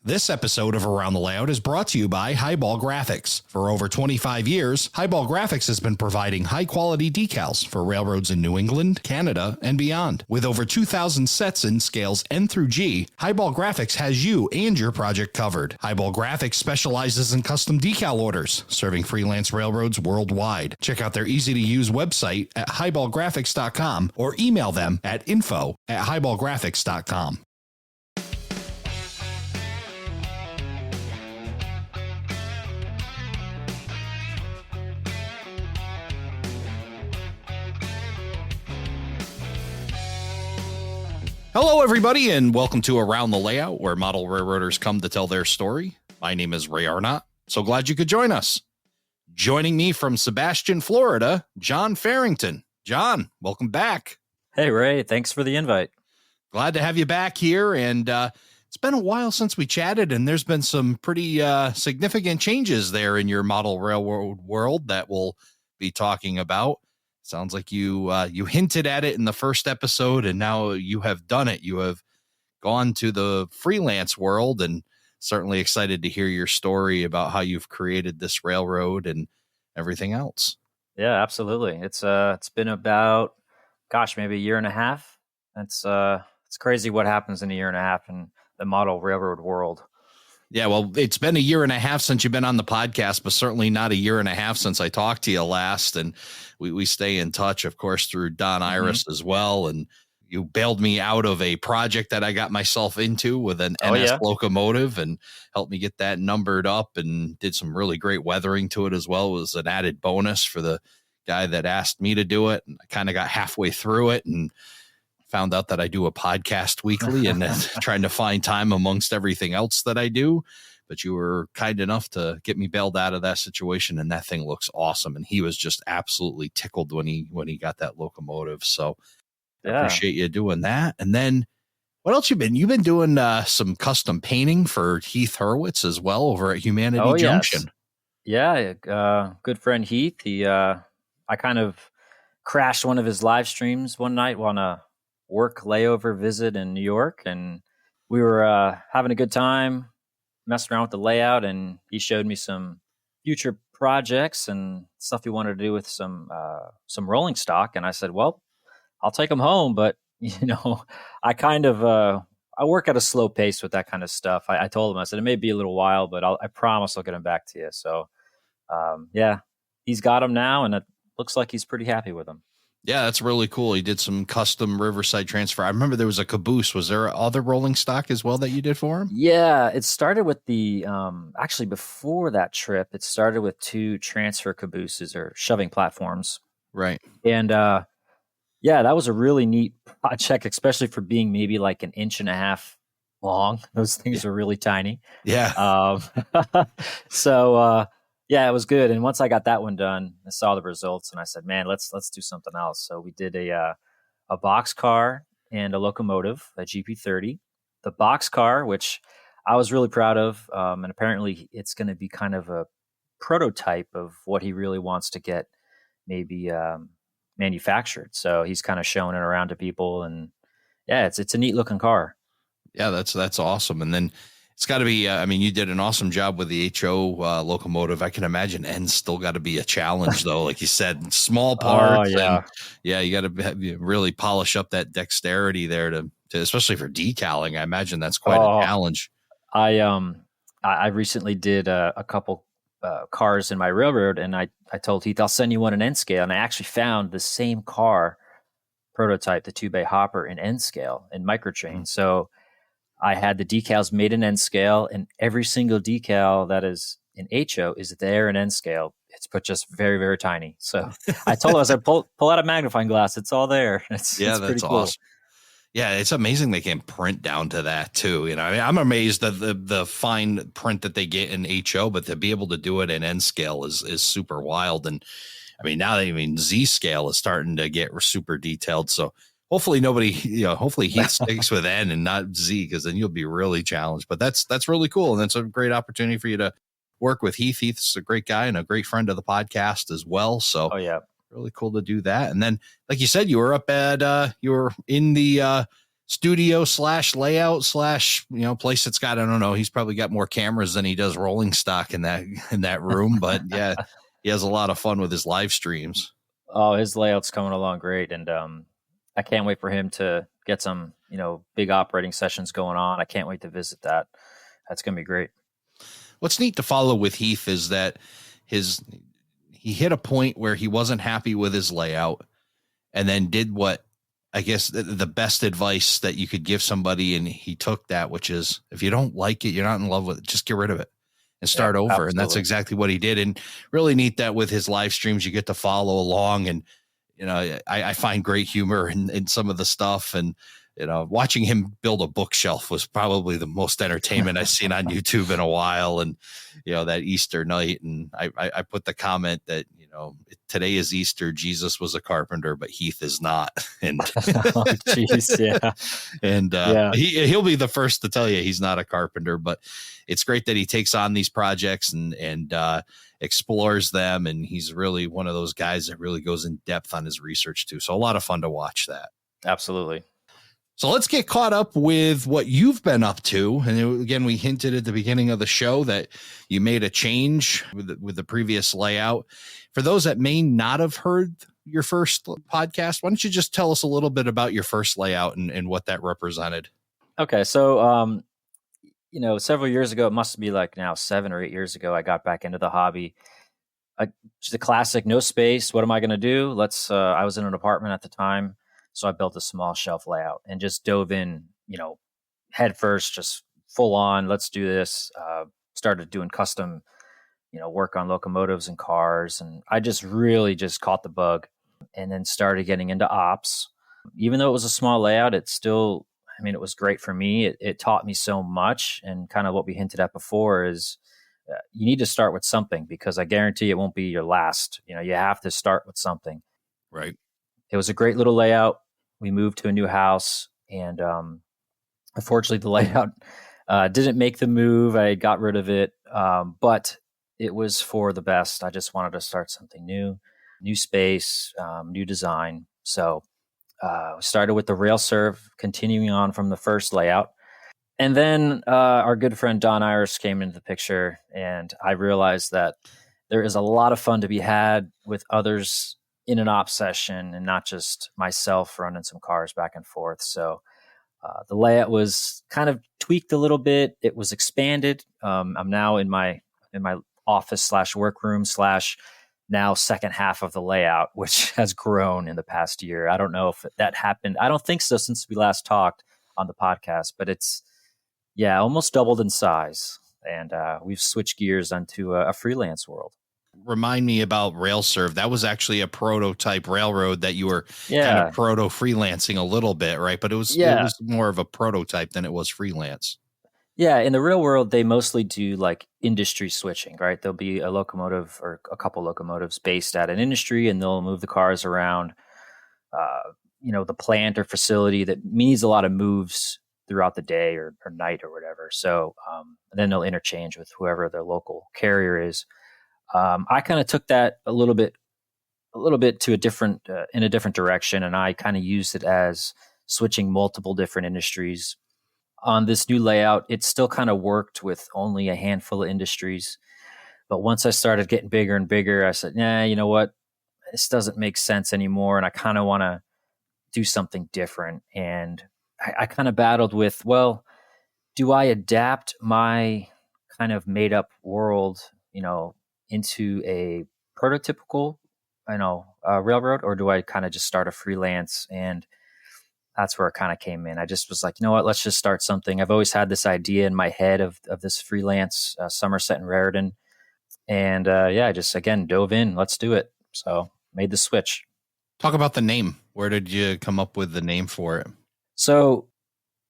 This episode of Around the Layout is brought to you by Highball Graphics. For over 25 years, Highball Graphics has been providing high-quality decals for railroads in New England, Canada, and beyond. With over 2,000 sets in scales N through G, Highball Graphics has you and your project covered. Highball Graphics specializes in custom decal orders, serving freelance railroads worldwide. Check out their easy-to-use website at highballgraphics.com or email them at info@highballgraphics.com. Hello, everybody, and welcome to Around the Layout, where model railroaders come to tell their story. My name is Ray Arnott. So glad you could join us. Joining me from Sebastian, Florida, John Farrington. John, welcome back. Hey, Ray. Thanks for the invite. Glad to have you back here. And it's been a while since we chatted, and there's been some pretty significant changes there in your model railroad world that we'll be talking about. Sounds like you hinted at it in the first episode, and now you have done it. You have gone to the freelance world, and certainly excited to hear your story about how you've created this railroad and everything else. Yeah, absolutely. It's been about, maybe a year and a half. It's crazy what happens in a year and a half in the model railroad world. Yeah, well, it's been a year and a half since you've been on the podcast, but certainly not a year and a half since I talked to you last. And we stay in touch, of course, through Don Iris as well. And you bailed me out of a project that I got myself into with an NS locomotive and helped me get that numbered up and did some really great weathering to it as well. It was an added bonus for the guy that asked me to do it. And I kind of got halfway through it and found out that I do a podcast weekly and trying to find time amongst everything else that I do. But you were kind enough to get me bailed out of that situation, and that thing looks awesome. And he was just absolutely tickled when he got that locomotive. So I appreciate you doing that. And then what else you've been doing some custom painting for Heath Hurwitz as well over at Humanity Junction. Yes. Yeah. Good friend Heath. I kind of crashed one of his live streams one night on a work layover visit in New York, and we were having a good time messing around with the layout, and he showed me some future projects and stuff he wanted to do with some rolling stock. And I said, well, I'll take them home, but I kind of I work at a slow pace with that kind of stuff. I told him, I said, it may be a little while, but I promise I'll get them back to you. So he's got them now, and it looks like he's pretty happy with them. Yeah, that's really cool. He did some custom Riverside transfer. I remember there was a caboose. Was there other rolling stock as well that you did for him? Yeah, it started with the, actually before that trip, it started with 2 transfer cabooses or shoving platforms. Right. And that was a really neat project, especially for being maybe like 1.5 inches long. Those things are really tiny. Yeah. Yeah, it was good. And once I got that one done, I saw the results and I said, man, let's do something else. So we did a box car and a locomotive, a GP30. The box car, which I was really proud of, and apparently it's going to be kind of a prototype of what he really wants to get maybe manufactured. So he's kind of showing it around to people, and yeah, it's a neat looking car. Yeah, that's awesome. And then it's got to be, you did an awesome job with the HO locomotive. I can imagine N's still got to be a challenge, though. Like you said, small parts. Oh, yeah. And you got to really polish up that dexterity there to especially for decaling. I imagine that's quite a challenge. I recently did a couple cars in my railroad, and I told Heath, I'll send you one in N scale. And I actually found the same car prototype, the 2-bay hopper in N scale in microtrain. Mm-hmm. So I had the decals made in N scale, and every single decal that is in HO is there in N scale. It's put just very, very tiny. So I told him, I said, pull out a magnifying glass. It's all there. It's pretty cool. Awesome. Yeah, it's amazing they can print down to that too. I'm amazed at the fine print that they get in HO, but to be able to do it in N scale is super wild. And now Z scale is starting to get super detailed. So hopefully hopefully Heath sticks with N and not Z, because then you'll be really challenged. But that's really cool. And that's a great opportunity for you to work with Heath. Heath's a great guy and a great friend of the podcast as well. So really cool to do that. And then, like you said, you were up at, you were in the studio slash layout slash, place that's got, I don't know, he's probably got more cameras than he does rolling stock in that room. But yeah, he has a lot of fun with his live streams. Oh, his layout's coming along great. And I can't wait for him to get some, big operating sessions going on. I can't wait to visit that. That's going to be great. What's neat to follow with Heath is that he hit a point where he wasn't happy with his layout and then did what I guess the best advice that you could give somebody. And he took that, which is if you don't like it, you're not in love with it, just get rid of it and start over. Absolutely. And that's exactly what he did. And really neat that with his live streams, you get to follow along. And, I find great humor in some of the stuff. And, watching him build a bookshelf was probably the most entertainment I've seen on YouTube in a while. And, that Easter night. And I put the comment that, today is Easter. Jesus was a carpenter, but Heath is not. And oh, geez, yeah. And he'll be the first to tell you he's not a carpenter, but it's great that he takes on these projects and explores them. And he's really one of those guys that really goes in depth on his research too. So a lot of fun to watch that. Absolutely. So let's get caught up with what you've been up to. And again, we hinted at the beginning of the show that you made a change with the previous layout. For those that may not have heard your first podcast, why don't you just tell us a little bit about your first layout and what that represented? Okay. So, several years ago, it must be like now 7 or 8 years ago, I got back into the hobby. The classic, no space. What am I going to do? I was in an apartment at the time. So I built a small shelf layout and just dove in, head first, just full on. Let's do this. Started doing custom, work on locomotives and cars. And I just really just caught the bug and then started getting into ops. Even though it was a small layout, it was great for me. It taught me so much. And kind of what we hinted at before is you need to start with something because I guarantee it won't be your last. You have to start with something. Right. It was a great little layout. We moved to a new house, and unfortunately, the layout didn't make the move. I got rid of it, but it was for the best. I just wanted to start something new space, new design. So we started with the rail serve, continuing on from the first layout. And then our good friend Don Iris came into the picture, and I realized that there is a lot of fun to be had with others in an op session and not just myself running some cars back and forth. So the layout was kind of tweaked a little bit. It was expanded. I'm now in my office / workroom / now second half of the layout, which has grown in the past year. I don't know if that happened. I don't think so since we last talked on the podcast, but it's almost doubled in size. And we've switched gears onto a freelance world. Remind me about RailServe. That was actually a prototype railroad that you were kind of proto freelancing a little bit, right? But it was more of a prototype than it was freelance. Yeah, in the real world, they mostly do like industry switching, right? There'll be a locomotive or a couple locomotives based at an industry, and they'll move the cars around, the plant or facility that needs a lot of moves throughout the day or night or whatever. So then they'll interchange with whoever their local carrier is. I kind of took that a little bit to a different in a different direction, and I kind of used it as switching multiple different industries. On this new layout, it still kind of worked with only a handful of industries, but once I started getting bigger and bigger, I said, "Nah, you know what? This doesn't make sense anymore," and I kind of want to do something different. And I kind of battled with, well, do I adapt my kind of made up world, into a prototypical, railroad, or do I kind of just start a freelance? And that's where it kind of came in. I just was like, you know what, let's just start something. I've always had this idea in my head of this freelance Somerset and Raritan. And I just, again, dove in, let's do it. So made the switch. Talk about the name. Where did you come up with the name for it? So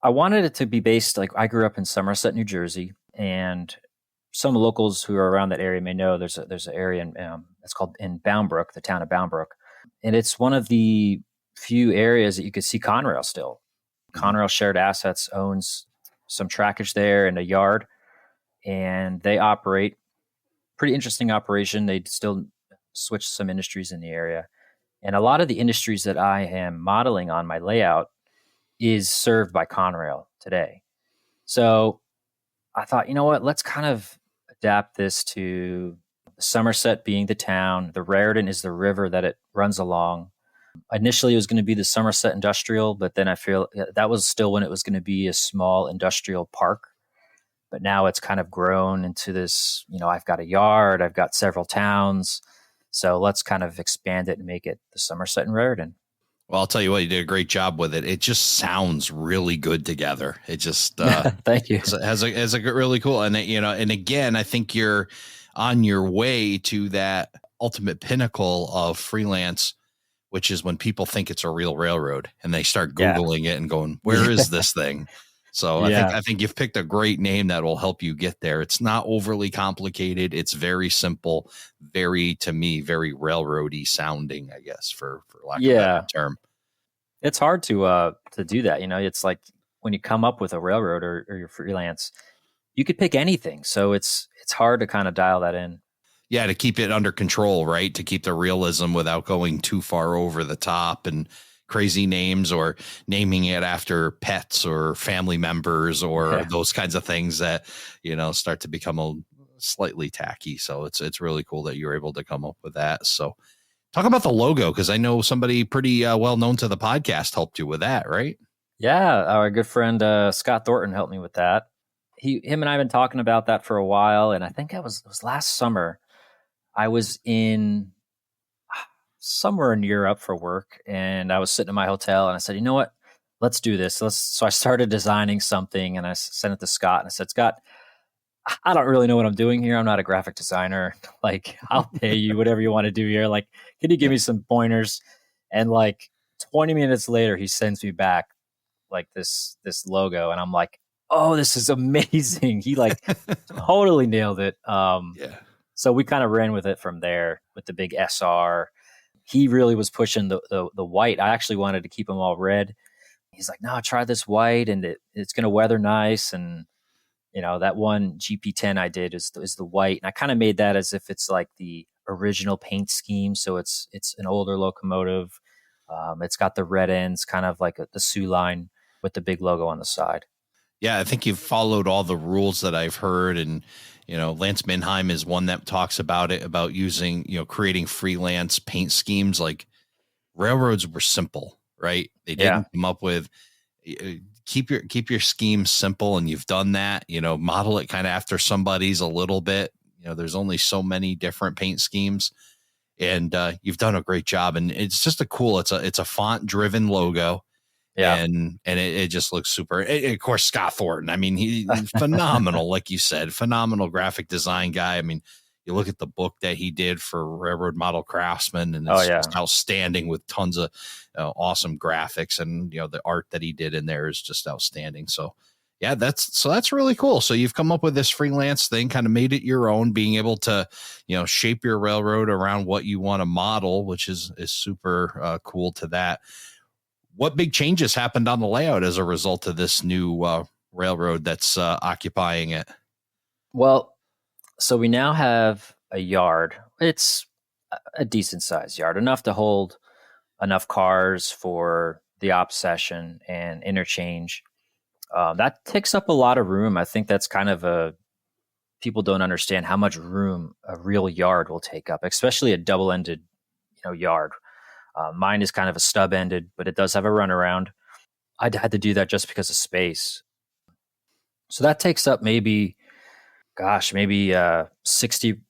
I wanted it to be based, like I grew up in Somerset, New Jersey, and some locals who are around that area may know there's an area in it's called in Boundbrook, the town of Boundbrook, and it's one of the few areas that you could see Conrail still. Conrail Shared Assets owns some trackage there and a yard, and they operate pretty interesting operation. They still switch some industries in the area, and a lot of the industries that I am modeling on my layout is served by Conrail today. So I thought, you know what, let's kind of adapt this to Somerset being the town. The Raritan is the river that it runs along. Initially, it was going to be the Somerset Industrial, but then I feel that was still when it was going to be a small industrial park. But now it's kind of grown into this, I've got a yard, I've got several towns. So let's kind of expand it and make it the Somerset and Raritan. Well, I'll tell you what, you did a great job with it. It just sounds really good together. It just thank you. has a really cool, and and again, I think you're on your way to that ultimate pinnacle of freelance, which is when people think it's a real railroad and they start Googling it and going, "Where is this thing?" So I think you've picked a great name that will help you get there. It's not overly complicated. It's very simple, to me, very railroady sounding, I guess, for lack of a better term. It's hard to do that. It's like when you come up with a railroad or you're freelance, you could pick anything. So it's hard to kind of dial that in. Yeah, to keep it under control, right? To keep the realism without going too far over the top and crazy names or naming it after pets or family members or those kinds of things that, start to become a slightly tacky. So it's really cool that you're able to come up with that. So talk about the logo, because I know somebody pretty well known to the podcast helped you with that, right? Yeah, our good friend Scott Thornton helped me with that. Him and I have been talking about that for a while, and I think it was last summer. I was in somewhere in Europe for work, and I was sitting in my hotel, and I said, you know what, let's do this. So I started designing something, and I sent it to Scott, and I said, Scott, I don't really know what I'm doing here. I'm not a graphic designer. Like, I'll pay you whatever you want to do here. Like, can you give me some pointers? And like 20 minutes later, he sends me back like this logo, and I'm like, oh, this is amazing. He like totally nailed it. So we kind of ran with it from there with the big SR. He really was pushing the white. I actually wanted to keep them all red. He's like, no, try this white, and it's going to weather nice. And that one GP10 I did is the white, and I kind of made that as if it's like the original paint scheme. So it's an older locomotive. It's got the red ends, kind of like the Sioux line with the big logo on the side. Yeah, I think you've followed all the rules that I've heard, and Lance Minheim is one that talks about it, about using creating freelance paint schemes. Like, railroads were simple, right? They didn't come up with keep your scheme simple, and you've done that. Model it kind of after somebody's a little bit. There's only so many different paint schemes, and you've done a great job. And it's just it's a font driven logo. Yeah. And it just looks super. And of course, Scott Thornton, I mean, he's phenomenal. Like you said, phenomenal graphic design guy. I mean, you look at the book that he did for Railroad Model Craftsman, and it's just outstanding with tons of awesome graphics, and the art that he did in there is just outstanding. So yeah, that's really cool. So you've come up with this freelance thing, kind of made it your own, being able to shape your railroad around what you want to model, which is super cool to that. What big changes happened on the layout as a result of this new railroad that's occupying it? Well, so we now have a yard. It's a decent sized yard, enough to hold enough cars for the op session and interchange. That takes up a lot of room. I think that's kind of people don't understand how much room a real yard will take up, especially a double-ended yard. Mine is kind of a stub-ended, but it does have a runaround. I had to do that just because of space. So that takes up maybe 60,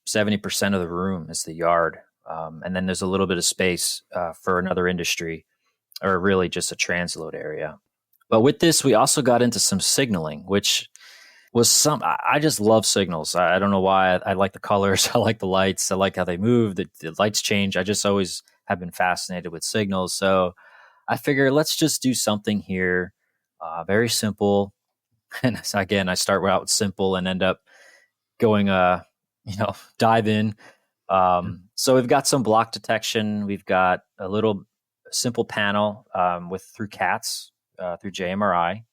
70% of the room is the yard. And then there's a little bit of space for another industry, or really just a transload area. But with this, we also got into some signaling, which was I just love signals. I don't know why. I like the colors. I like the lights. I like how they move. The lights change. I just always have been fascinated with signals. So I figure let's just do something here, very simple. And again, I start out simple and end up going, dive in. So we've got some block detection. We've got a little simple panel through CATS, through JMRI.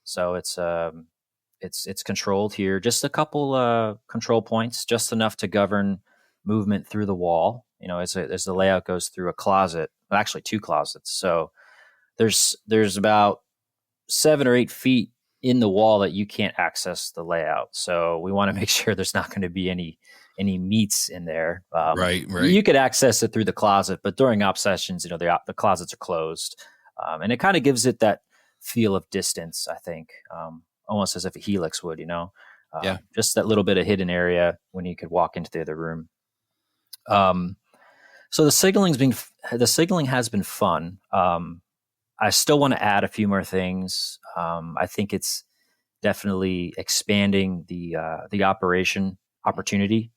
So it's controlled here. Just a couple control points, just enough to govern movement through the wall. As the layout goes through a closet, actually two closets. So there's about 7 or 8 feet in the wall that you can't access the layout. So we want to make sure there's not going to be any meats in there. Right. You could access it through the closet, but during op sessions, the closets are closed, and it kind of gives it that feel of distance. I think almost as if a helix would, Yeah. just that little bit of hidden area when you could walk into the other room. So the signaling has been fun. I still want to add a few more things. I think it's definitely expanding the operation opportunity.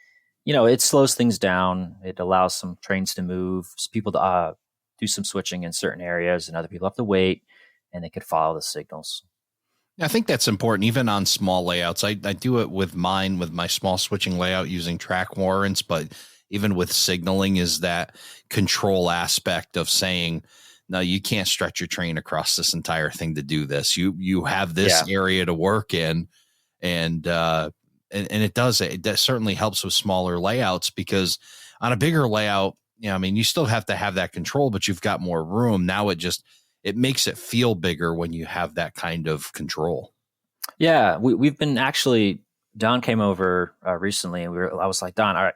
It slows things down. It allows some trains to move, people to do some switching in certain areas, and other people have to wait, and they could follow the signals. I think that's important, even on small layouts. I do it with my small switching layout using track warrants, but even with signaling is that control aspect of saying, no, you can't stretch your train across this entire thing to do this. You have this area to work in, and it certainly helps with smaller layouts, because on a bigger layout, you still have to have that control, but you've got more room. Now it makes it feel bigger when you have that kind of control. Yeah, we've been actually. Don came over recently, and I was like, Don, all right,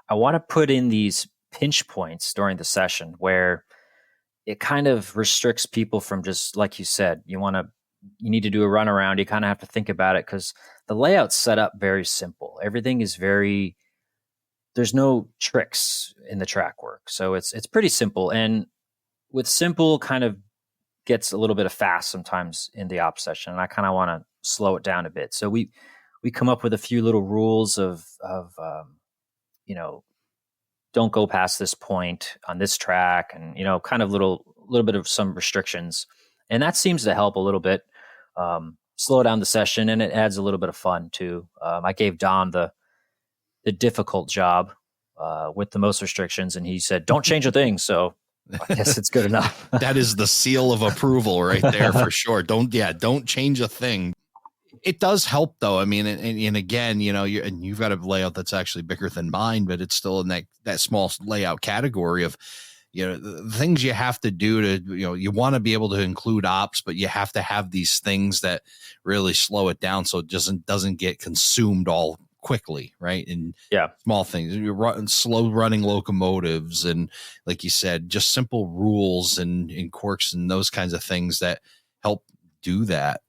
I want to put in these pinch points during the session where it kind of restricts people from, just like you said, you need to do a run around. You kind of have to think about it, because the layout's set up very simple. Everything is there's no tricks in the track work. So it's pretty simple. And with simple kind of gets a little bit of fast sometimes in the op session. And I kind of want to slow it down a bit. So we come up with a few little rules of don't go past this point on this track, and kind of little bit of some restrictions, and that seems to help a little bit slow down the session, and it adds a little bit of fun too. I gave Don the difficult job with the most restrictions, and he said, "Don't change a thing." So I guess it's good enough. That is the seal of approval right there for sure. Don't change a thing. It does help though. I mean, and again, you've got a layout that's actually bigger than mine, but it's still in that small layout category of, the things you have to do to, you want to be able to include ops, but you have to have these things that really slow it down so it doesn't get consumed all quickly, right? And small things, slow running locomotives, and like you said, just simple rules and quirks and those kinds of things that help do that.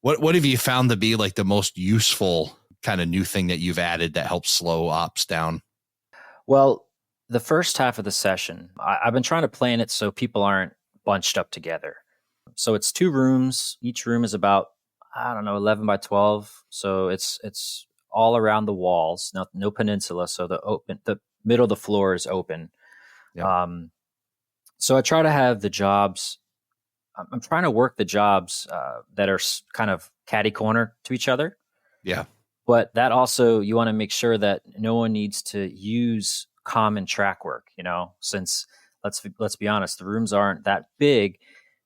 What have you found to be like the most useful kind of new thing that you've added that helps slow ops down? Well, the first half of the session, I've been trying to plan it so people aren't bunched up together. So it's 2 rooms. Each room is about, 11 by 12. So it's all around the walls, no peninsula. So the middle of the floor is open. Yeah. So I try to have the jobs. I'm trying to work the jobs that are kind of catty corner to each other. Yeah. But that also, you want to make sure that no one needs to use common track work, since let's be honest, the rooms aren't that big.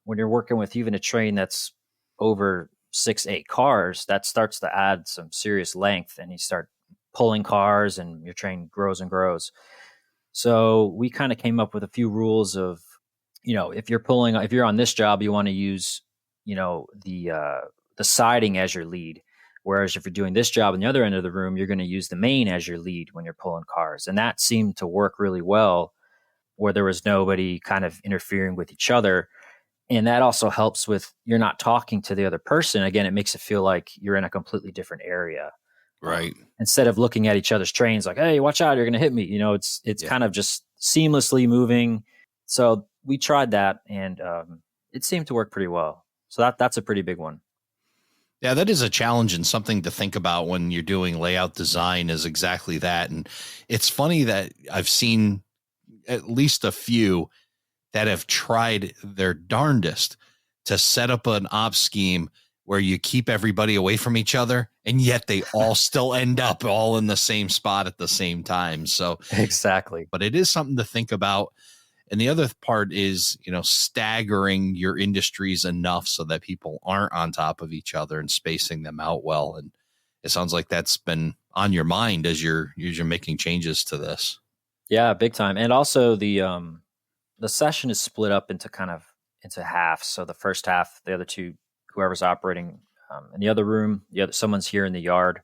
When you're working with even a train that's over 6-8 cars, that starts to add some serious length, and you start pulling cars and your train grows and grows. So we kind of came up with a few rules of, if you're on this job, you want to use, the siding as your lead. Whereas if you're doing this job on the other end of the room, you're going to use the main as your lead when you're pulling cars. And that seemed to work really well, where there was nobody kind of interfering with each other. And that also helps with, you're not talking to the other person. Again, it makes it feel like you're in a completely different area. Right. Instead of looking at each other's trains like, hey, watch out, you're going to hit me. It's kind of just seamlessly moving. So we tried that, and it seemed to work pretty well. So that's a pretty big one. Yeah, that is a challenge and something to think about when you're doing layout design, is exactly that. And it's funny that I've seen at least a few that have tried their darndest to set up an op scheme where you keep everybody away from each other, and yet they all still end up all in the same spot at the same time. So exactly. But it is something to think about. And the other part is, staggering your industries enough so that people aren't on top of each other and spacing them out well. And it sounds like that's been on your mind as you're making changes to this. Yeah, big time. And also the session is split up into halves. So the first half, the other 2 whoever's operating in the other room. Someone's here in the yard.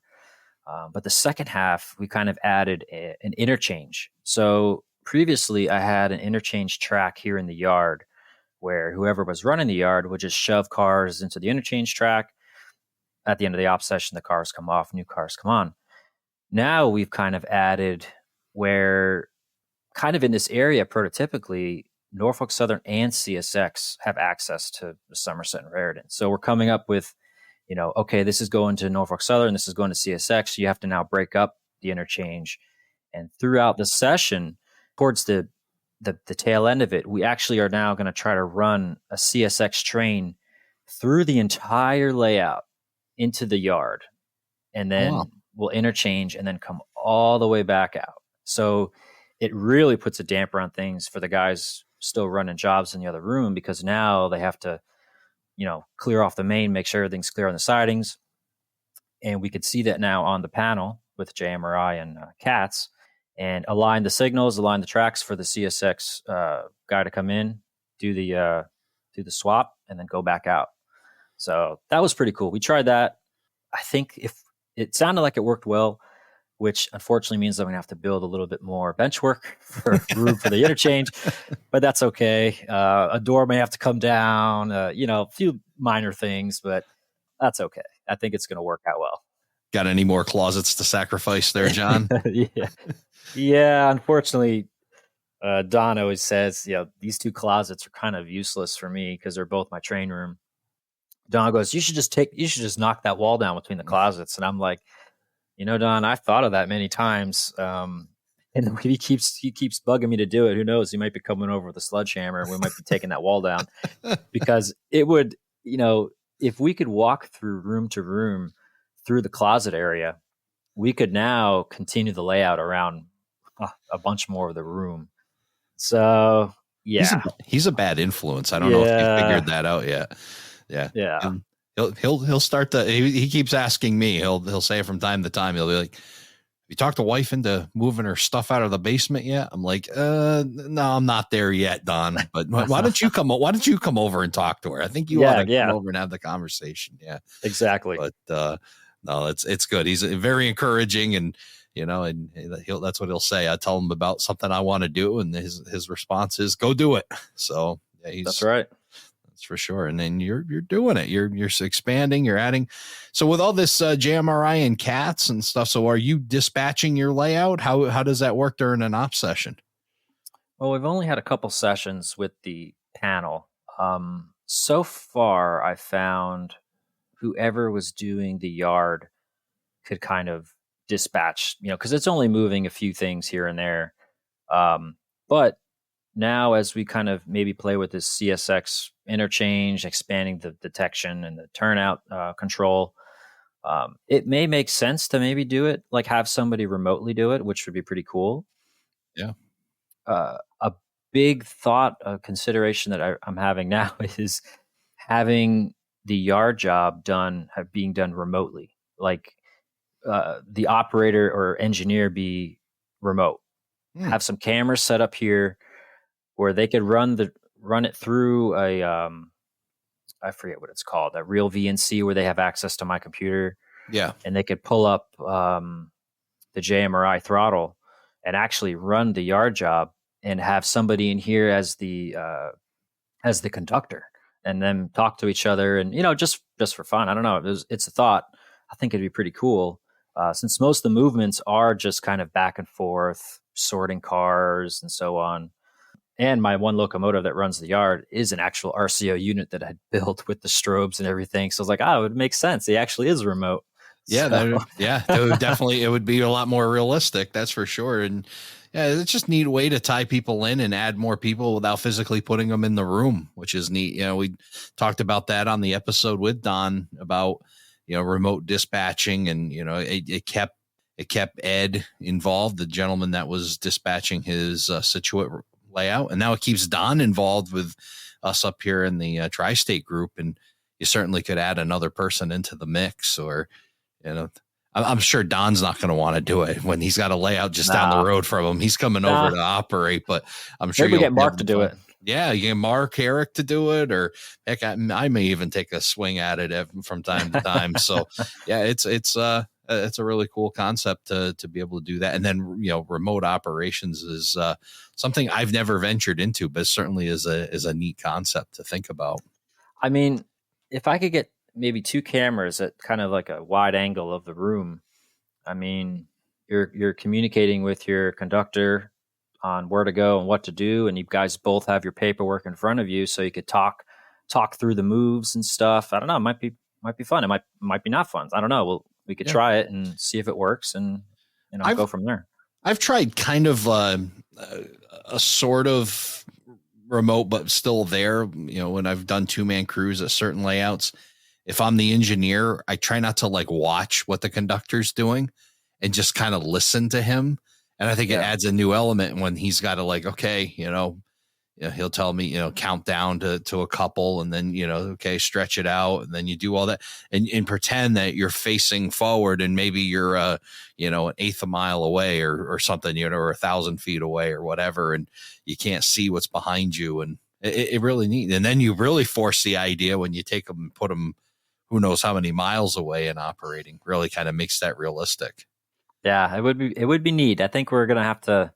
But the second half, we kind of added an interchange. So previously, I had an interchange track here in the yard where whoever was running the yard would just shove cars into the interchange track. At the end of the op session, the cars come off, new cars come on. Now we've kind of added where kind of in this area, prototypically, Norfolk Southern and CSX have access to the Somerset and Raritan. So we're coming up with, okay, this is going to Norfolk Southern, this is going to CSX. So you have to now break up the interchange. And throughout the session, towards the tail end of it, we actually are now going to try to run a CSX train through the entire layout into the yard. And then we'll interchange and then come all the way back out. So it really puts a damper on things for the guys still running jobs in the other room, because now they have to, clear off the main, make sure everything's clear on the sidings. And we could see that now on the panel with JMRI and CATS, and align the signals, align the tracks for the CSX guy to come in, do the swap, and then go back out. So that was pretty cool. We tried that. I think if it sounded like it worked well, which unfortunately means that I'm going to have to build a little bit more bench work for room for the interchange, but that's okay. A door may have to come down, a few minor things, but that's okay. I think it's going to work out well. Got any more closets to sacrifice there, John? Yeah. Unfortunately, Don always says, these two closets are kind of useless for me because they're both my train room. Don goes, you should just knock that wall down between the closets. And I'm like, Don, I've thought of that many times. And he keeps bugging me to do it. Who knows? He might be coming over with a sledgehammer and we might be taking that wall down, because it would, if we could walk through room to room through the closet area, we could now continue the layout around a bunch more of the room. So yeah, he's a bad influence. I don't know if you figured that out yet. Yeah. And he'll start he keeps asking me, he'll say it from time to time. He'll be like, you talked the wife into moving her stuff out of the basement yet? I'm like, no, I'm not there yet, Don. But why don't you come over and talk to her? I think you ought to come over and have the conversation. Yeah, exactly. But no, it's good. He's very encouraging, and and that's what he'll say. I tell him about something I want to do, and his response is, "Go do it." So yeah, that's right. That's for sure. And then you're doing it. You're expanding. You're adding. So with all this JMRI and CATS and stuff, so are you dispatching your layout? How does that work during an op session? Well, we've only had a couple sessions with the panel. So far, I found whoever was doing the yard could kind of dispatch, because it's only moving a few things here and there. But now, as we kind of maybe play with this CSX interchange, expanding the detection and the turnout control, it may make sense to maybe do it, like have somebody remotely do it, which would be pretty cool. Yeah. A big thought, a consideration that I'm having now is having the yard job being done remotely, like the operator or engineer be remote. Have some cameras set up here where they could run it through a I forget what it's called, a real VNC, where they have access to my computer. Yeah. And they could pull up the JMRI throttle and actually run the yard job and have somebody in here as the conductor, and then talk to each other, and just for fun. I don't know. It's a thought. I think it'd be pretty cool, since most of the movements are just kind of back and forth, sorting cars and so on. And my one locomotive that runs the yard is an actual RCO unit that I had built with the strobes and everything. So I was like, it would make sense. He actually is remote. Yeah, definitely. It would be a lot more realistic. That's for sure. And yeah, it's just a neat way to tie people in and add more people without physically putting them in the room, which is neat. We talked about that on the episode with Don about, remote dispatching, and, it kept Ed involved, the gentleman that was dispatching his Situate layout. And now it keeps Don involved with us up here in the tri-state group. And you certainly could add another person into the mix, or, I'm sure Don's not going to want to do it when he's got a layout just down the road from him. He's coming over to operate, but I'm sure maybe get Mark to do it. Yeah, you can Mark Eric to do it, or heck, I may even take a swing at it from time to time. So yeah, it's a really cool concept to be able to do that. And then, remote operations is something I've never ventured into, but certainly is a neat concept to think about. I mean, if I could get maybe two cameras at kind of like a wide angle of the room, I mean, you're communicating with your conductor on where to go and what to do, and you guys both have your paperwork in front of you, so you could talk through the moves and stuff. I don't know. It might be fun. It might be not fun. I don't know. We could Yeah. try it and see if it works, and go from there. I've tried kind of a sort of remote, but still there. When I've done 2-man crews at certain layouts, if I'm the engineer, I try not to like watch what the conductor's doing and just kind of listen to him. And I think it adds a new element when he's got to like, okay, he'll tell me, count down to a couple, and then, okay, stretch it out. And then you do all that and pretend that you're facing forward, and maybe you're, an eighth a mile away or something, or 1,000 feet away or whatever. And you can't see what's behind you. And it really neat. And then you really force the idea when you take them and put them, who knows how many miles away, and operating really kind of makes that realistic. Yeah, it would be neat. I think we're gonna have to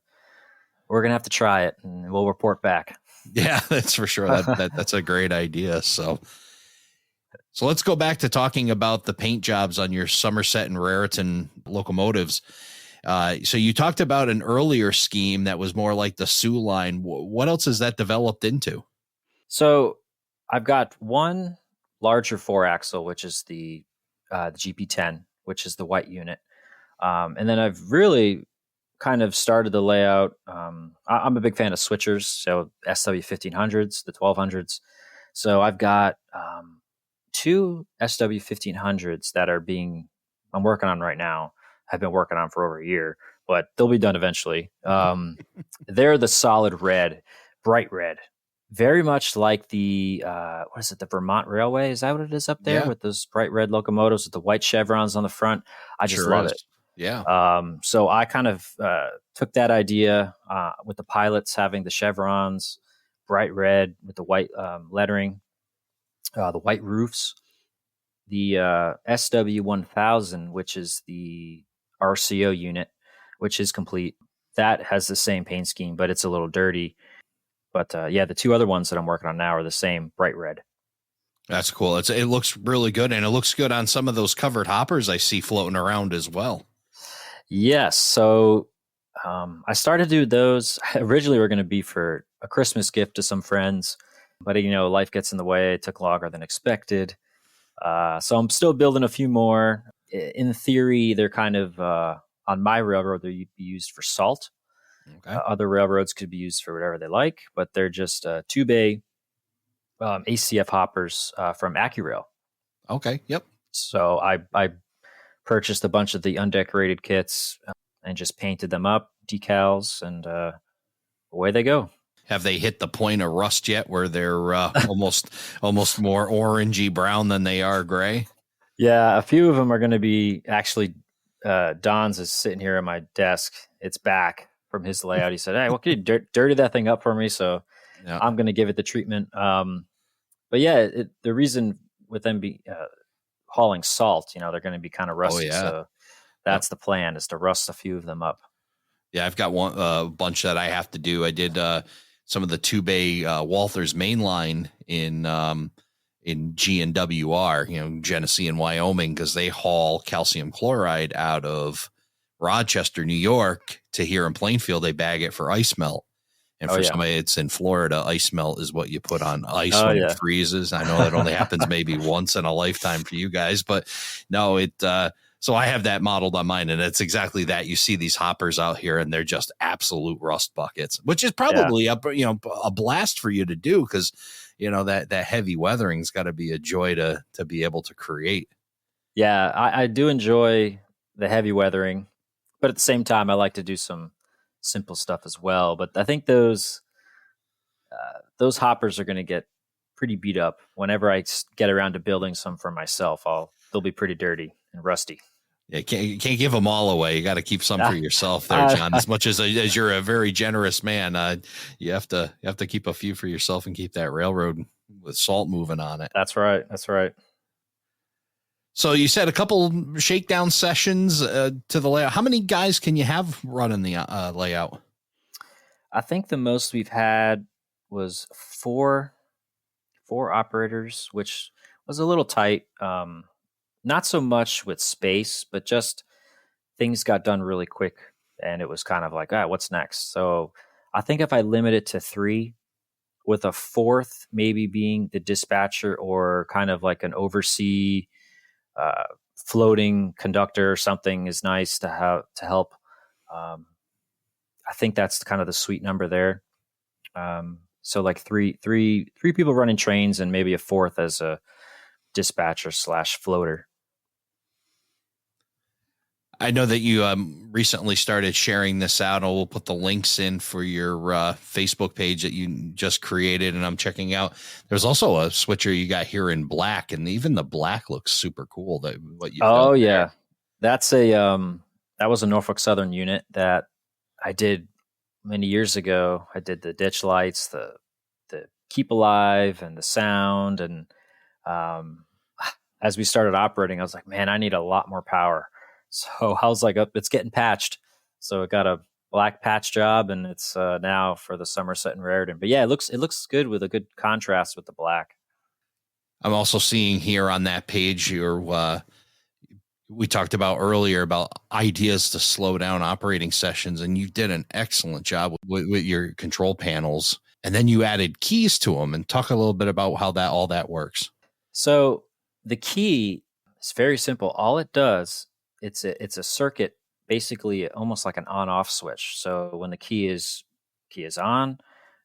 try it, and we'll report back. Yeah, that's for sure. That's a great idea. So let's go back to talking about the paint jobs on your Somerset and Raritan locomotives. So you talked about an earlier scheme that was more like the Sioux line. What else has that developed into? So I've got one larger 4-axle, which is the GP10, which is the white unit. And then I've really kind of started the layout. I'm a big fan of switchers, so SW1500s, the 1200s. So I've got 2 SW1500s that I'm working on right now. I've been working on for over a year, but they'll be done eventually. They're the solid red, bright red, very much like the what is it, the Vermont Railway? Is that what it is up there with those bright red locomotives with the white chevrons on the front? I just love it. Yeah. So I kind of took that idea with the pilots having the chevrons, bright red with the white lettering, the white roofs, the SW1000, which is the RCO unit, which is complete. That has the same paint scheme, but it's a little dirty. But the 2 other ones that I'm working on now are the same bright red. That's cool. It looks really good, and it looks good on some of those covered hoppers I see floating around as well. Yes. So I started to do those. Originally, were going to be for a Christmas gift to some friends, but life gets in the way. It took longer than expected. So I'm still building a few more. In theory, they're kind of on my railroad, they'd be used for salt. Okay. Other railroads could be used for whatever they like, but they're just 2-bay ACF hoppers from AccuRail. Okay. Yep. So I purchased a bunch of the undecorated kits and just painted them up, decals, and away they go. Have they hit the point of rust yet where they're almost more orangey brown than they are gray? Yeah, a few of them are going to be actually. Don's is sitting here at my desk. It's back from his layout. He said, "Hey, what can you dirty that thing up for me?" So I'm going to give it the treatment. But yeah, the reason with them hauling salt, they're going to be kind of rusty. Oh, yeah. So that's the plan, is to rust a few of them up. Yeah, I've got one bunch that I have to do. I did some of the 2-bay Walther's mainline in GNWR, Genesee and Wyoming, because they haul calcium chloride out of Rochester, New York to here in Plainfield. They bag it for ice melt. And for somebody it's in Florida, ice melt is what you put on ice when it freezes. I know that only happens maybe once in a lifetime for you guys, but no, so I have that modeled on mine, and it's exactly that. You see these hoppers out here, and they're just absolute rust buckets, which is probably a blast for you to do, because that heavy weathering's got to be a joy to be able to create. Yeah, I do enjoy the heavy weathering, but at the same time, I like to do some simple stuff as well. But I think those hoppers are going to get pretty beat up whenever I get around to building some for myself. They'll be pretty dirty and rusty. Yeah, you can't give them all away. You got to keep some for yourself there, John. As much as you're a very generous man, you have to keep a few for yourself and keep that railroad with salt moving on it. That's right. That's right. So you said a couple shakedown sessions to the layout. How many guys can you have running the layout? I think the most we've had was four operators, which was a little tight. Not so much with space, but just things got done really quick, and it was kind of like, what's next? So I think if I limit it to three, with a fourth maybe being the dispatcher or kind of like an oversee floating conductor or something is nice to have to help. I think that's kind of the sweet number there. So like three people running trains and maybe a fourth as a dispatcher / floater. I know that you recently started sharing this out. We'll put the links in for your Facebook page that you just created, and I'm checking out. There's also a switcher you got here in black, and even the black looks super cool. What you've done yeah, that's that was a Norfolk Southern unit that I did many years ago. I did the ditch lights, the keep alive, and the sound, and as we started operating, I was like, man, I need a lot more power. So I was like, it's getting patched. So it got a black patch job, and it's now for the Somerset and Raritan. But yeah, it looks good with a good contrast with the black. I'm also seeing here on that page we talked about earlier about ideas to slow down operating sessions, and you did an excellent job with your control panels. And then you added keys to them, and talk a little bit about how all that works. So the key is very simple. All it does, it's a circuit, basically almost like an on-off switch. So when the key is on,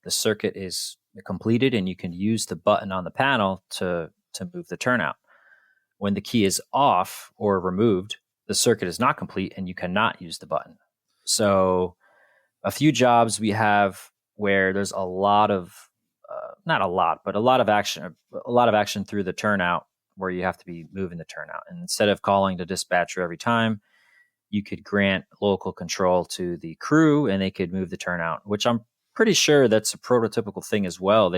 the circuit is completed, and you can use the button on the panel to move the turnout. When the key is off or removed, the circuit is not complete, and you cannot use the button. So a few jobs we have where there's a lot of not a lot, but a lot of action through the turnout, where you have to be moving the turnout. And instead of calling the dispatcher every time, you could grant local control to the crew, and they could move the turnout, which I'm pretty sure that's a prototypical thing as well.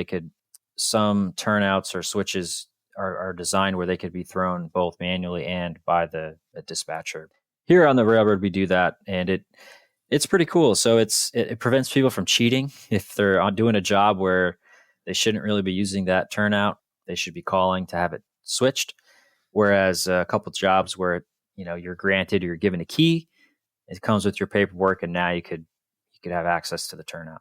Some turnouts or switches are designed where they could be thrown both manually and by the dispatcher. Here on the railroad, we do that, and it's pretty cool. So it prevents people from cheating. If they're doing a job where they shouldn't really be using that turnout, they should be calling to have it switched. Whereas a couple of jobs where you're granted or you're given a key, it comes with your paperwork, and now you could have access to the turnout.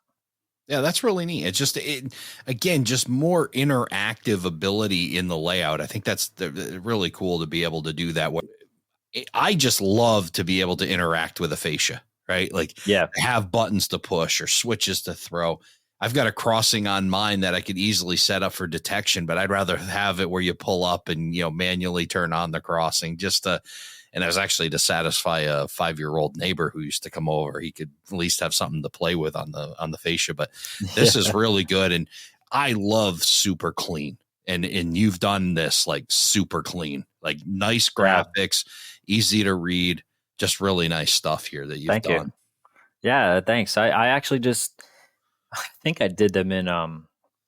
Yeah, that's really neat. It's just more interactive ability in the layout. I think that's really cool to be able to do that. I just love to be able to interact with a fascia, right? Like, have buttons to push or switches to throw. I've got a crossing on mine that I could easily set up for detection, but I'd rather have it where you pull up and, manually turn on the crossing and it was actually to satisfy a 5-year-old neighbor who used to come over. He could at least have something to play with on the fascia, but this is really good. And I love super clean. And you've done this like super clean, like nice graphics, easy to read, just really nice stuff here that you've done. Yeah, thanks. I actually I think I did them in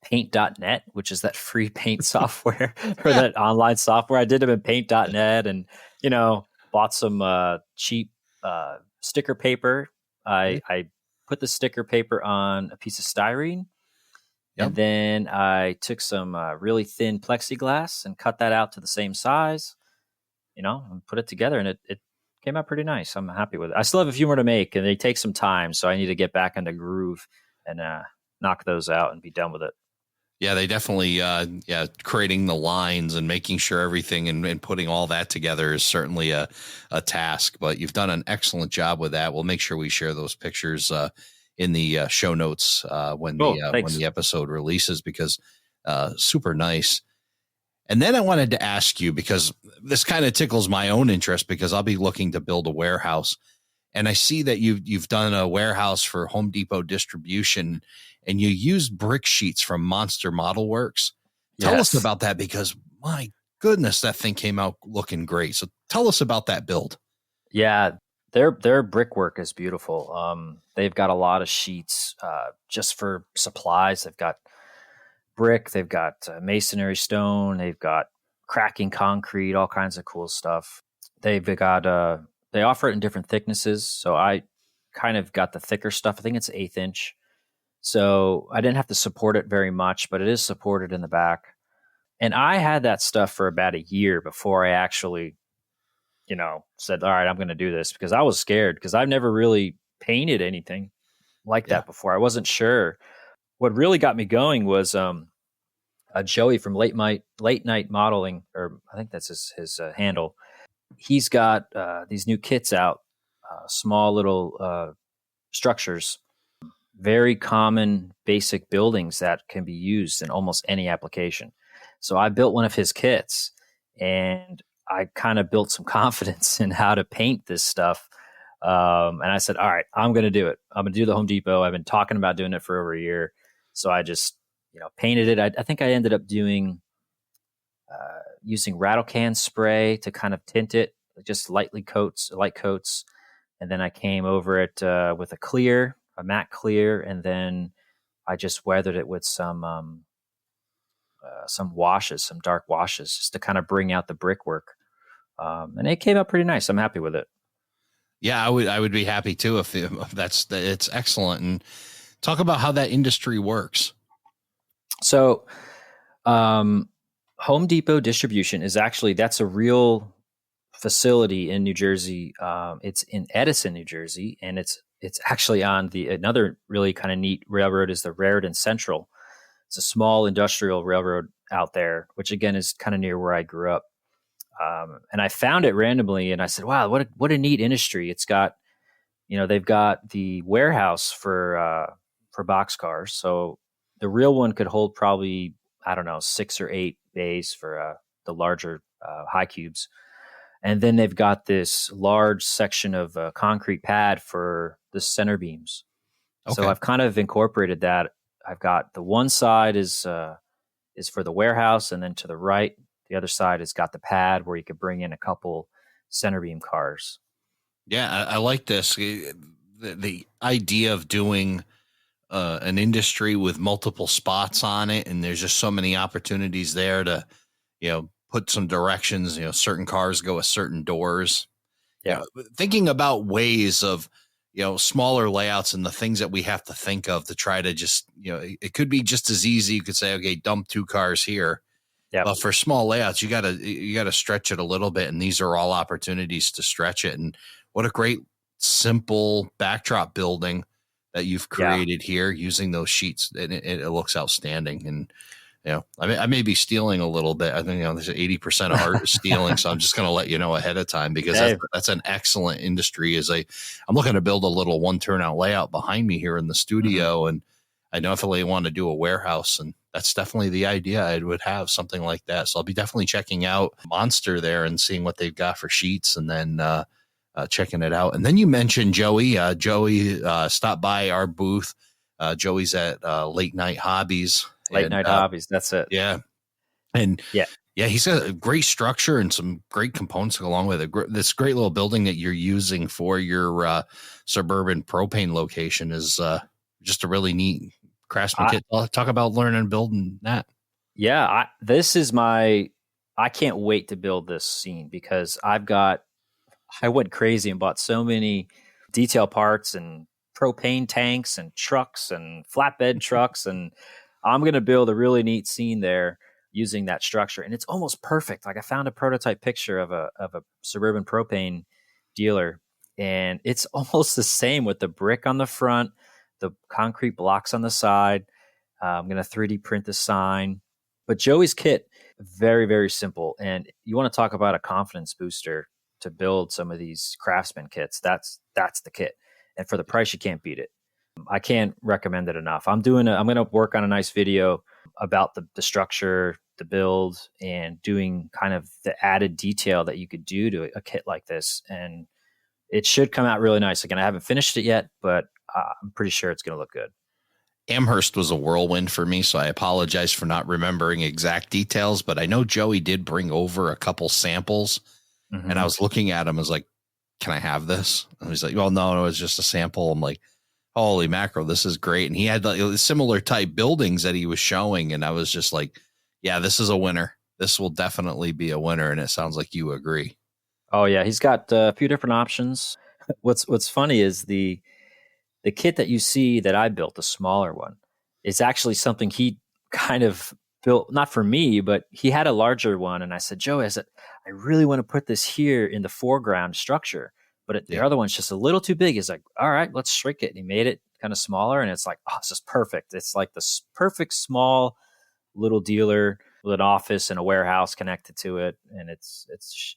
paint.net, which is that free paint software or that online software. I did them in paint.net and, bought some cheap sticker paper. I put the sticker paper on a piece of styrene. Yep. And then I took some really thin plexiglass and cut that out to the same size, and put it together, and it came out pretty nice. I'm happy with it. I still have a few more to make, and they take some time, so I need to get back into groove and knock those out and be done with it. Yeah, they definitely, creating the lines and making sure everything and putting all that together is certainly a task, but you've done an excellent job with that. We'll make sure we share those pictures in the show notes when the episode releases, because super nice. And then I wanted to ask you, because this kind of tickles my own interest, because I'll be looking to build a warehouse. And I see that you've done a warehouse for Home Depot distribution, and you used brick sheets from Monster Model Works. Tell us about that, because my goodness, that thing came out looking great. So tell us about that build. Yeah, their brickwork is beautiful. They've got a lot of sheets just for supplies. They've got brick, they've got masonry stone, they've got cracking concrete, all kinds of cool stuff. They've got they offer it in different thicknesses. So I kind of got the thicker stuff. I think it's 1/8 inch. So I didn't have to support it very much, but it is supported in the back. And I had that stuff for about a year before I actually, said, all right, I'm going to do this, because I was scared, because I've never really painted anything like Yeah. that before. I wasn't sure. What really got me going was Joey from Late Night Modeling, or I think that's his handle. He's got these new kits out, small little structures, very common basic buildings that can be used in almost any application. So I built one of his kits, and I kind of built some confidence in how to paint this stuff. And I said, all right, I'm going to do it. I'm going to do the Home Depot. I've been talking about doing it for over a year. So I just, painted it. I think I ended up doing using rattle can spray to kind of tint it, just light coats. And then I came over it with a matte clear, and then I just weathered it with some washes, some dark washes, just to kind of bring out the brickwork. And it came out pretty nice. I'm happy with it. Yeah, I would be happy too if it's excellent. And talk about how that industry works. So, Home Depot distribution is that's a real facility in New Jersey. It's in Edison, New Jersey, and it's actually on another really kind of neat railroad is the Raritan Central. It's a small industrial railroad out there, which again is kind of near where I grew up. And I found it randomly, and I said, "Wow, what a neat industry!" It's got, they've got the warehouse for boxcars. So the real one could hold probably, I don't know, 6 or 8 bays for the larger high cubes. And then they've got this large section of concrete pad for the center beams. Okay. So I've kind of incorporated that. I've got the one side is for the warehouse, and then to the right, the other side has got the pad where you could bring in a couple center beam cars. Yeah, I like this. The idea of doing an industry with multiple spots on it, and there's just so many opportunities there to, put some directions. Certain cars go with certain doors. Yeah, thinking about ways of, smaller layouts and the things that we have to think of to try to just, it could be just as easy. You could say, okay, dump 2 cars here. Yeah. But for small layouts, you gotta stretch it a little bit, and these are all opportunities to stretch it. And what a great simple backdrop building that you've created here using those sheets. And it looks outstanding. And I may be stealing a little bit. I think there's 80% of art is stealing, so I'm just going to let you know ahead of time, because that's an excellent industry. I'm looking to build a little 1 turnout layout behind me here in the studio, and I definitely want to do a warehouse, and that's definitely the idea. I would have something like that. So I'll be definitely checking out Monster there and seeing what they've got for sheets, and then checking it out. And then you mentioned Joey. Joey stopped by our booth. Joey's at Late Night Hobbies. Late Night Hobbies. That's it. Yeah. And yeah, he's got a great structure and some great components along with it. This great little building that you're using for your suburban propane location is just a really neat craftsman kit. Talk about learning and building that. Yeah, I can't wait to build this scene, because I went crazy and bought so many detail parts and propane tanks and trucks and flatbed trucks, and I'm going to build a really neat scene there using that structure. And it's almost perfect. Like, I found a prototype picture of a suburban propane dealer, and it's almost the same with the brick on the front, the concrete blocks on the side. I'm going to 3D print the sign. But Joey's kit, very, very simple. And you want to talk about a confidence booster to build some of these craftsman kits. That's the kit. And for the price, you can't beat it. I can't recommend it enough. I'm going to work on a nice video about the structure, the build, and doing kind of the added detail that you could do to a kit like this. And it should come out really nice. Again, I haven't finished it yet, but I'm pretty sure it's going to look good. Amherst was a whirlwind for me, so I apologize for not remembering exact details, but I know Joey did bring over a couple samples, and I was looking at them. I was like, can I have this? And he's like, well, no, it's just a sample. I'm like, holy mackerel, this is great. And he had like similar type buildings that he was showing. And I was just like, yeah, this is a winner. This will definitely be a winner. And it sounds like you agree. Oh yeah, he's got a few different options. What's funny is the kit that you see that I built, the smaller one, is actually something he kind of built, not for me, but he had a larger one. And I said, Joe, I really want to put this here in the foreground structure, but the Yeah. other one's just a little too big. He's like, all right, let's shrink it. And he made it kind of smaller. And it's like, oh, it's just perfect. It's like the perfect small little dealer with an office and a warehouse connected to it. And it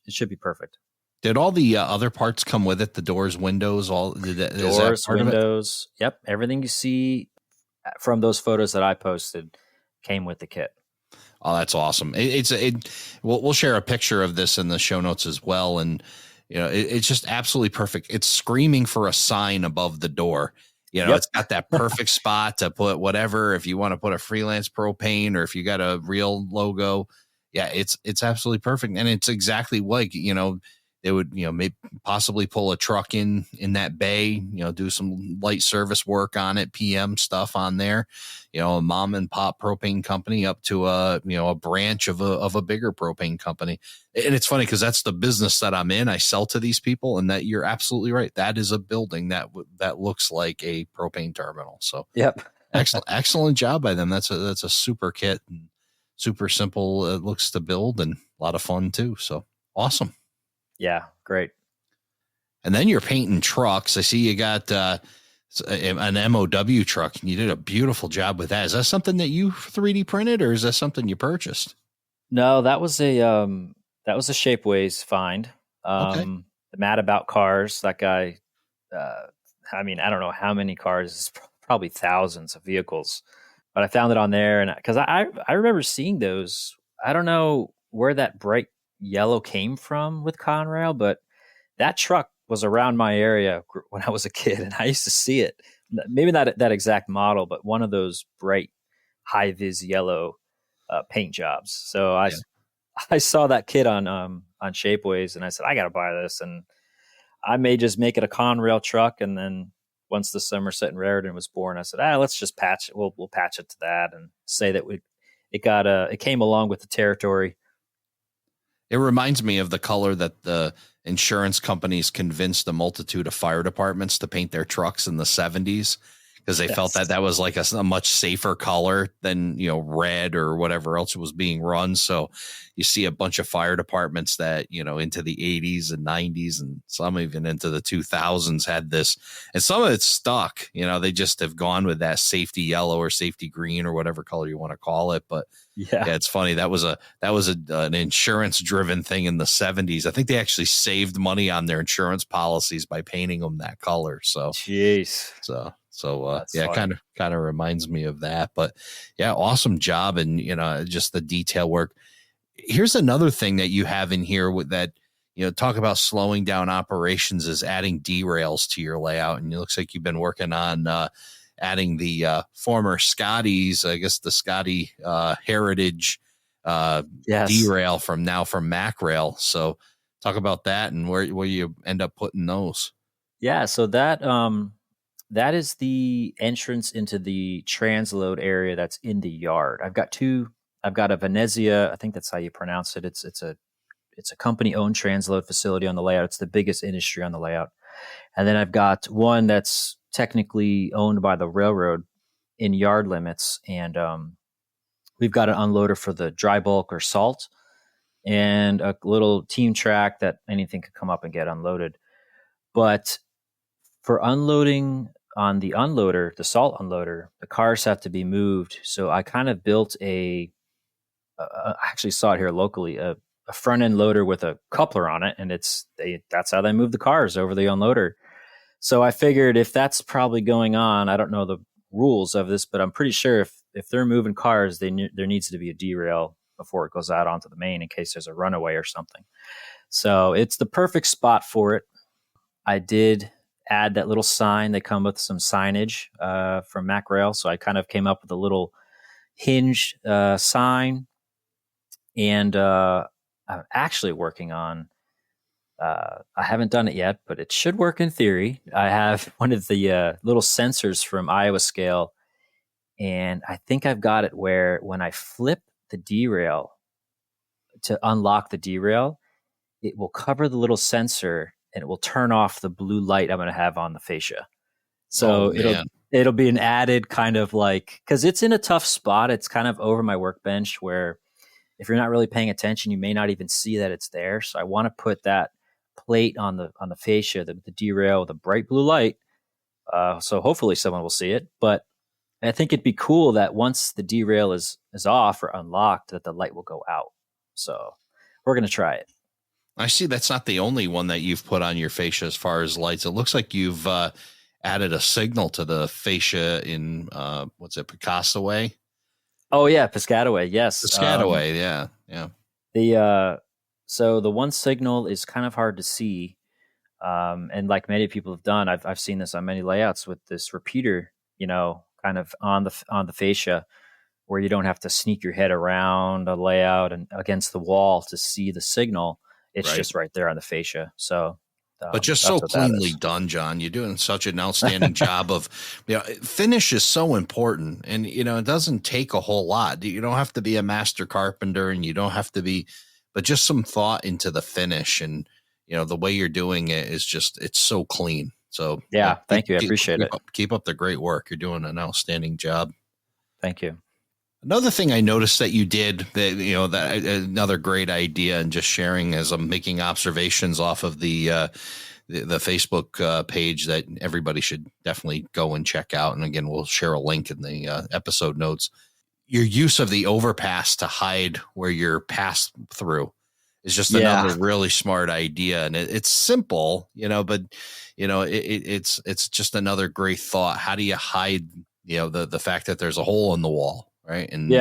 should be perfect. Did all the other parts come with it? The doors, windows, Doors, windows. Yep. Everything you see from those photos that I posted came with the kit. Oh, that's awesome. We'll share a picture of this in the show notes as well. And, it's just absolutely perfect. It's screaming for a sign above the door. Yep. It's got that perfect spot to put whatever, if you want to put a freelance propane or if you got a real logo. Yeah, it's absolutely perfect. And it's exactly like, they would, maybe possibly pull a truck in that bay, do some light service work on it, PM stuff on there, a mom and pop propane company up to a branch of a bigger propane company. And it's funny because that's the business that I'm in. I sell to these people, and that you're absolutely right. That is a building that looks like a propane terminal. So yep. excellent job by them. That's a super kit and super simple. It looks to build and a lot of fun too. So awesome. Yeah, great. And then you're painting trucks. I see you got an MOW truck, and you did a beautiful job with that. Is that something that you 3D printed, or is that something you purchased? No, that was a Shapeways find. Okay. The Mad About Cars, that guy. I don't know how many cars, probably thousands of vehicles, but I found it on there, and because I remember seeing those. I don't know where that bright yellow came from with Conrail, but that truck was around my area when I was a kid, and I used to see it. Maybe not that exact model, but one of those bright high vis yellow paint jobs. So I saw that kit on Shapeways, and I said, I got to buy this, and I may just make it a Conrail truck. And then once the Somerset and Raritan was born, I said, let's just patch it. We'll patch it to that and say that it came along with the territory. It reminds me of the color that the insurance companies convinced a multitude of fire departments to paint their trucks in the 70s because they felt that was like a much safer color than, red or whatever else was being run. So you see a bunch of fire departments that, into the 80s and 90s and some even into the 2000s had this, and some of it's stuck. They just have gone with that safety yellow or safety green or whatever color you want to call it. But yeah, it's funny. That was an insurance driven thing in the 70s. I think they actually saved money on their insurance policies by painting them that color. So, jeez. Yeah, kind of reminds me of that. But yeah, awesome job. And, just the detail work. Here's another thing that you have in here with that, talk about slowing down operations is adding derails to your layout. And it looks like you've been working on, adding the former Scotty's, I guess the Scotty Heritage derail from Macrail. So talk about that and where you end up putting those. Yeah, so that is the entrance into the transload area that's in the yard. I've got a Venezia, I think that's how you pronounce it. It's a company owned transload facility on the layout. It's the biggest industry on the layout. And then I've got one that's technically owned by the railroad in yard limits. And we've got an unloader for the dry bulk or salt and a little team track that anything could come up and get unloaded. But for unloading on the unloader, the salt unloader, the cars have to be moved. So I kind of built I actually saw it here locally, a front end loader with a coupler on it. And that's how they move the cars over the unloader. So I figured if that's probably going on, I don't know the rules of this, but I'm pretty sure if they're moving cars, there needs to be a derail before it goes out onto the main in case there's a runaway or something. So it's the perfect spot for it. I did add that little sign. They come with some signage from Macrail. So I kind of came up with a little hinge sign. And I'm actually working on I haven't done it yet, but it should work in theory. I have one of the little sensors from Iowa Scale, and I think I've got it where when I flip the derail to unlock the derail, it will cover the little sensor and it will turn off the blue light I'm going to have on the fascia. Oh So man. it'll be an added kind of like, because it's in a tough spot. It's kind of over my workbench where if you're not really paying attention, you may not even see that it's there. So I want to put that plate on the fascia, the derail with a bright blue light. So hopefully someone will see it. But I think it'd be cool that once the derail is off or unlocked, that the light will go out. So we're going to try it. I see that's not the only one that you've put on your fascia as far as lights. It looks like you've added a signal to the fascia in what's it, Piscataway? Oh yeah, Piscataway. Yes, Piscataway. Yeah. So the one signal is kind of hard to see, and like many people have done, I've seen this on many layouts with this repeater, kind of on the fascia, where you don't have to sneak your head around a layout and against the wall to see the signal. It's Right. just right there on the fascia. So, but just so cleanly done, John. You're doing such an outstanding job of, finish is so important, and it doesn't take a whole lot. You don't have to be a master carpenter, and you don't have to be, but just some thought into the finish, and the way you're doing it is just, it's so clean. So yeah, thank you. I appreciate it. Keep up the great work. You're doing an outstanding job. Thank you. Another thing I noticed that you did that another great idea, and just sharing as I'm making observations off of the Facebook page that everybody should definitely go and check out. And again, we'll share a link in the episode notes. Your use of the overpass to hide where you're passed through is just another really smart idea. And it's simple, but it's just another great thought. How do you hide, the fact that there's a hole in the wall? Right. And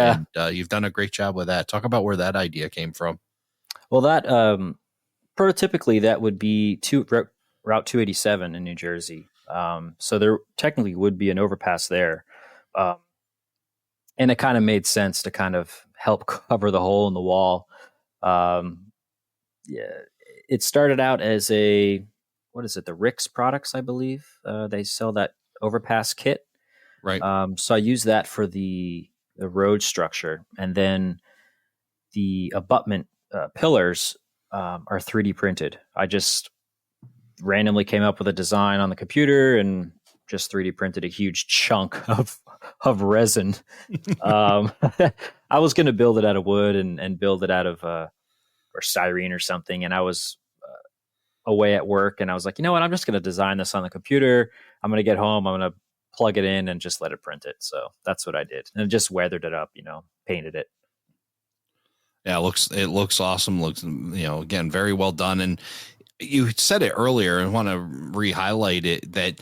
you've done a great job with that. Talk about where that idea came from. Well, that prototypically that would be Route 287 in New Jersey. So there technically would be an overpass there. And it kind of made sense to kind of help cover the hole in the wall. It started out as the Rick's products, I believe. They sell that overpass kit. Right. So I use that for the road structure, and then the abutment pillars are 3D printed. I just randomly came up with a design on the computer and just 3D printed a huge chunk of resin. I was going to build it out of wood and build it out of or styrene or something, and I was away at work, and I was like, you know what? I'm just going to design this on the computer. I'm going to get home. I'm going to plug it in and just let it print it. So that's what I did, and just weathered it up, painted it. Yeah, it looks awesome. Looks, again, very well done. And you said it earlier, and want to re-highlight it, that,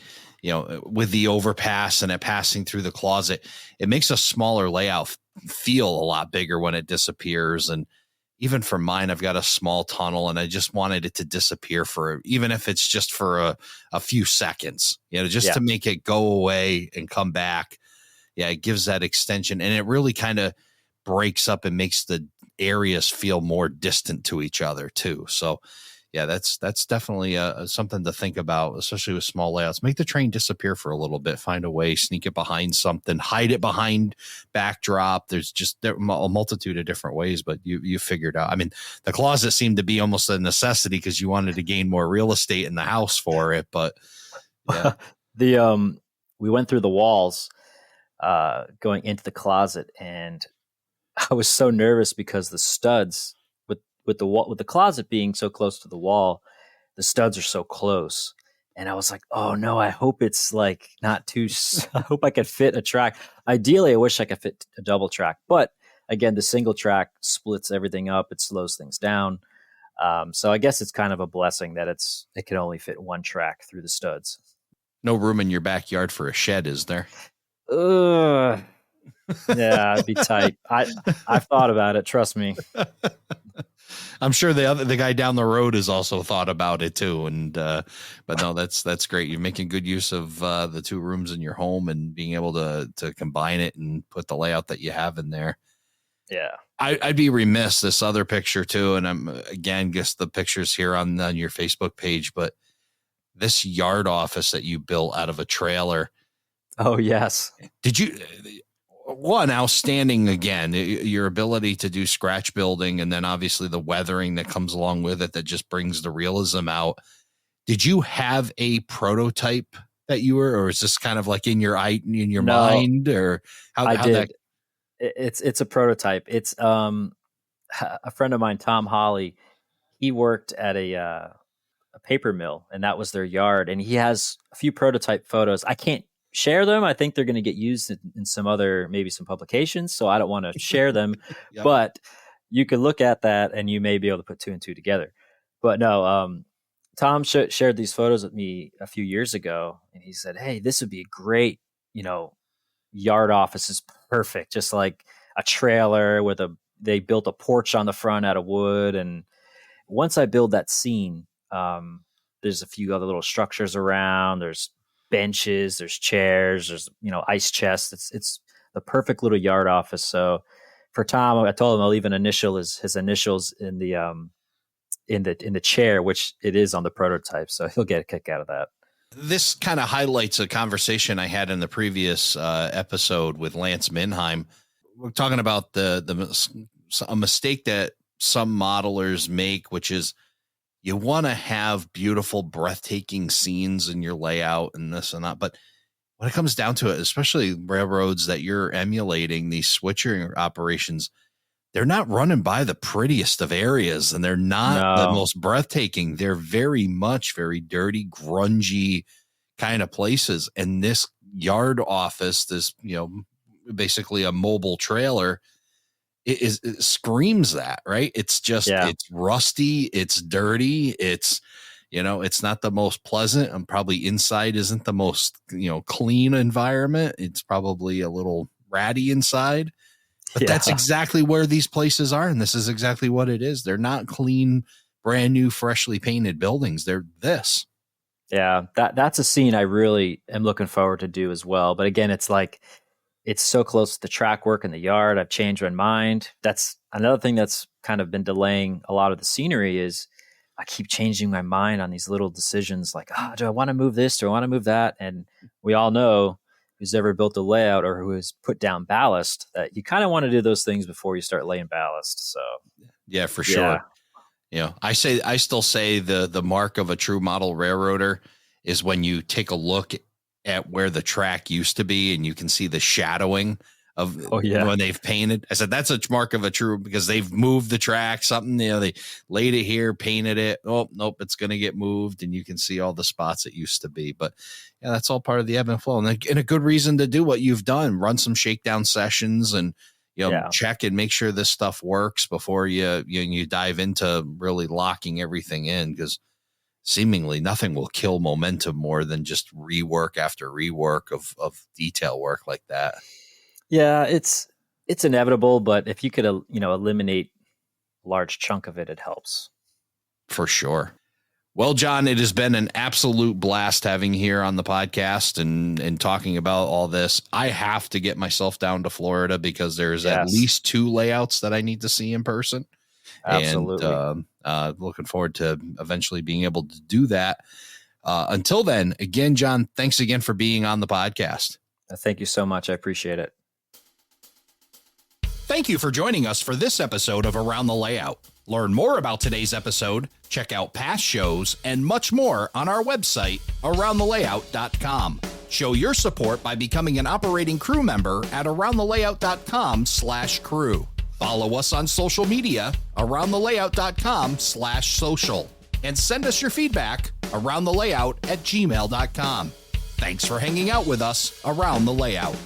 with the overpass and it passing through the closet, it makes a smaller layout feel a lot bigger when it disappears. And even for mine, I've got a small tunnel, and I just wanted it to disappear even if it's just for a few seconds, to make it go away and come back. Yeah, it gives that extension, and it really kind of breaks up and makes the areas feel more distant to each other too. So yeah, that's definitely something to think about, especially with small layouts. Make the train disappear for a little bit, find a way, sneak it behind something, hide it behind backdrop. There's just a multitude of different ways, but you figured out. I mean, the closet seemed to be almost a necessity because you wanted to gain more real estate in the house for it. But yeah. We went through the walls going into the closet, and I was so nervous because the studs with the closet being so close to the wall, the studs are so close. And I was like, oh no, I hope it's like not too, I hope I could fit a track. Ideally, I wish I could fit a double track, but again, the single track splits everything up. It slows things down. So I guess it's kind of a blessing that it can only fit one track through the studs. No room in your backyard for a shed, is there? Yeah, it'd be tight. I've thought about it. Trust me. I'm sure the guy down the road has also thought about it too. And but no, that's great. You're making good use of the two rooms in your home and being able to combine it and put the layout that you have in there. Yeah. I'd be remiss, this other picture too. And I'm again, guess the pictures here on your Facebook page, but this yard office that you built out of a trailer. Oh, yes. Did you, one, outstanding again, your ability to do scratch building, and then obviously the weathering that comes along with it that just brings the realism out. Did you have a prototype that you were, or is this kind of like in your mind, or I how did. that? It's a prototype. It's a friend of mine, Tom Holly. He worked at a paper mill, and that was their yard. And he has a few prototype photos. I can't share them. I think they're going to get used in some other, maybe some publications. So I don't want to share them. Yep. But you could look at that, and you may be able to put two and two together. But no, Tom shared these photos with me a few years ago, and he said, "Hey, this would be a great, yard office is perfect, just like a trailer with they built a porch on the front out of wood." And once I build that scene, there's a few other little structures around. There's benches, there's chairs, there's ice chests. It's the perfect little yard office. So for Tom, I told him I'll even initial his initials in the chair, which it is on the prototype. So he'll get a kick out of that. This kind of highlights a conversation I had in the previous episode with Lance Minheim. We're talking about a mistake that some modelers make, which is you want to have beautiful, breathtaking scenes in your layout and this and that. But when it comes down to it, especially railroads that you're emulating, these switching operations, they're not running by the prettiest of areas, and they're not the most breathtaking. They're very much very dirty, grungy kind of places. And this yard office, this, basically a mobile trailer, it screams that, right? It's just, It's rusty, it's dirty, it's, it's not the most pleasant, and probably inside isn't the most, clean environment. It's probably a little ratty inside. But that's exactly where these places are. And this is exactly what it is. They're not clean, brand new, freshly painted buildings. They're this. Yeah, that's a scene I really am looking forward to do as well. But again, it's like, it's so close to the track work in the yard. I've changed my mind. That's another thing that's kind of been delaying a lot of the scenery is I keep changing my mind on these little decisions like, do I want to move this? Do I want to move that? And we all know, who's ever built a layout or who has put down ballast, that you kind of want to do those things before you start laying ballast. So yeah, for sure. I still say the mark of a true model railroader is when you take a look at where the track used to be and you can see the shadowing of when they've painted. I said, that's a mark of a true, because they've moved the track, something, they laid it here, painted it. Oh, nope, it's going to get moved. And you can see all the spots it used to be. But yeah, that's all part of the ebb and flow, and a good reason to do what you've done, run some shakedown sessions and, check and make sure this stuff works before you dive into really locking everything in, because seemingly nothing will kill momentum more than just rework after rework of detail work like that. Yeah, it's inevitable, but if you could, eliminate a large chunk of it, it helps. For sure. Well, John, it has been an absolute blast having you here on the podcast and talking about all this. I have to get myself down to Florida because there's at least 2 layouts that I need to see in person. Absolutely. And looking forward to eventually being able to do that. Until then, again, John, thanks again for being on the podcast. Thank you so much. I appreciate it. Thank you for joining us for this episode of Around the Layout. Learn more about today's episode, check out past shows, and much more on our website, aroundthelayout.com. Show your support by becoming an operating crew member at aroundthelayout.com/crew. Follow us on social media, aroundthelayout.com/social. And send us your feedback, aroundthelayout@gmail.com. Thanks for hanging out with us around the layout.